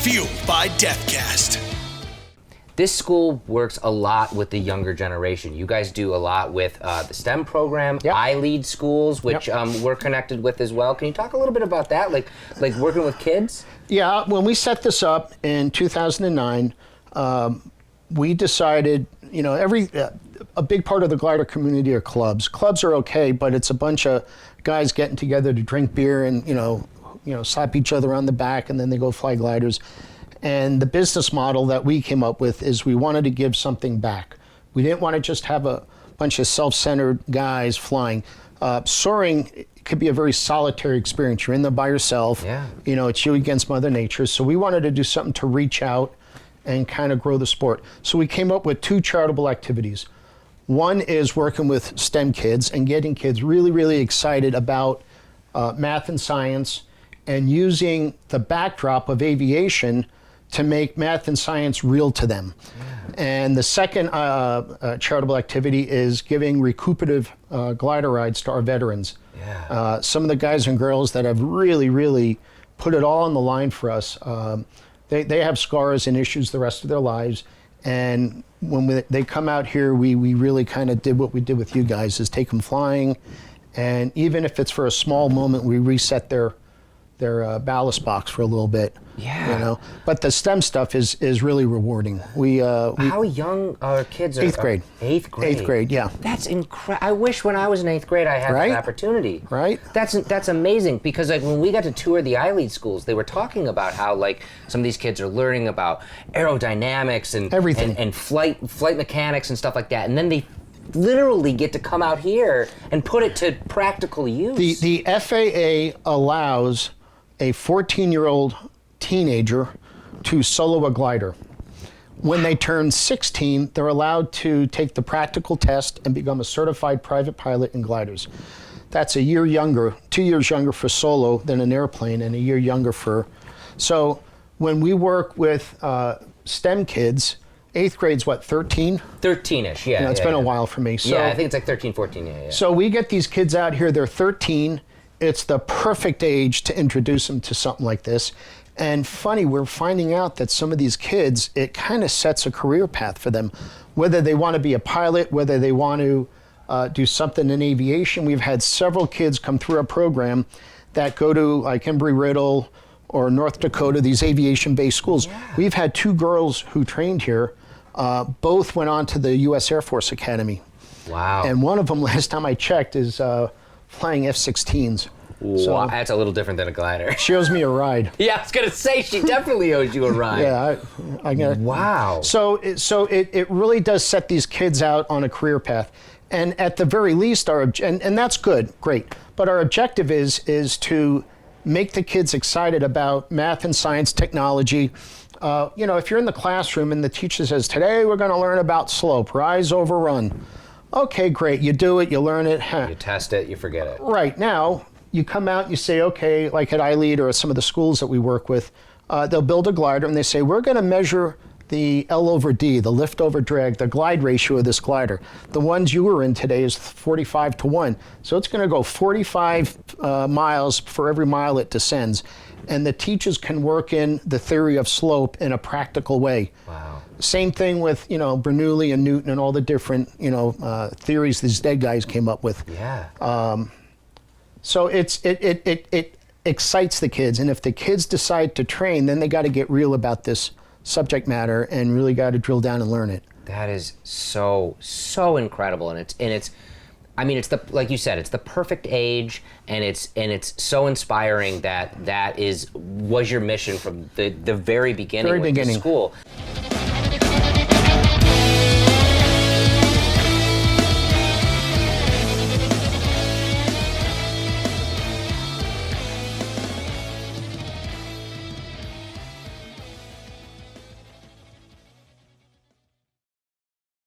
Fueled by Deathcast. This school works a lot with the younger generation. You guys do a lot with the STEM program, iLead schools, which we're connected with as well. Can you talk a little bit about that, like working with kids? Yeah, when we set this up in 2009, we decided, you know, a big part of the glider community are clubs. Clubs are okay, but it's a bunch of guys getting together to drink beer and, you know, slap each other on the back, and then they go fly gliders. And the business model that we came up with is we wanted to give something back. We didn't want to just have a bunch of self-centered guys flying. Soaring could be a very solitary experience. You're in there by yourself. Yeah. You know, it's you against Mother Nature. So we wanted to do something to reach out and kind of grow the sport. So we came up with two charitable activities. One is working with STEM kids and getting kids really, really excited about math and science, and using the backdrop of aviation to make math and science real to them. Yeah. And the second charitable activity is giving recuperative glider rides to our veterans. Yeah. Some of the guys and girls that have really, really put it all on the line for us, they have scars and issues the rest of their lives. And when they come out here, we really kind of did what we did with you guys, is take them flying. And even if it's for a small moment, we reset their ballast box for a little bit. Yeah. You know, but the STEM stuff is really rewarding. How young are kids? Eighth grade. Eighth grade. Eighth grade, yeah. That's incredible. I wish when I was in eighth grade I had that opportunity. Right. That's amazing, because like when we got to tour the iLead schools, they were talking about how like some of these kids are learning about aerodynamics and everything and flight mechanics and stuff like that, and then they literally get to come out here and put it to practical use. The FAA allows a 14-year-old teenager to solo a glider. When they turn 16, they're allowed to take the practical test and become a certified private pilot in gliders. That's a year younger, 2 years younger for solo than an airplane, and a year younger for... So when we work with STEM kids, eighth grade's what, 13? 13-ish, yeah. You know, it's been a while for me. So, yeah, I think it's like 13, 14, yeah. So we get these kids out here, they're 13. It's the perfect age to introduce them to something like this. And funny, we're finding out that some of these kids, it kind of sets a career path for them. Whether they want to be a pilot, whether they want to do something in aviation. We've had several kids come through our program that go to like Embry-Riddle or North Dakota, these aviation-based schools. Yeah. We've had two girls who trained here. Both went on to the U.S. Air Force Academy. Wow. And one of them, last time I checked, is flying F-16s. Wow, so that's a little different than a glider. She owes me a ride. Yeah, I was gonna say, she definitely owes you a ride. Yeah, I got it. Wow. So it really does set these kids out on a career path. And at the very least, and that's good, great. But our objective is to make the kids excited about math and science, technology. You know, if you're in the classroom and the teacher says, today we're gonna learn about slope, rise over run. Okay, great, you do it, you learn it. You test it, you forget it. Right, now, you come out and you say, okay, like at iLead or some of the schools that we work with, they'll build a glider and they say, we're gonna measure the L over D, the lift over drag, the glide ratio of this glider. The ones you were in today is 45 to 1. So it's gonna go 45 miles for every mile it descends. And the teachers can work in the theory of slope in a practical way. Wow. Same thing with, you know, Bernoulli and Newton and all the different, you know, theories these dead guys came up with. Yeah. So it excites the kids, and if the kids decide to train, then they got to get real about this subject matter and really got to drill down and learn it. That is so incredible, and it's I mean, it's like you said, it's the perfect age, and it's so inspiring that was your mission from the very beginning with the school.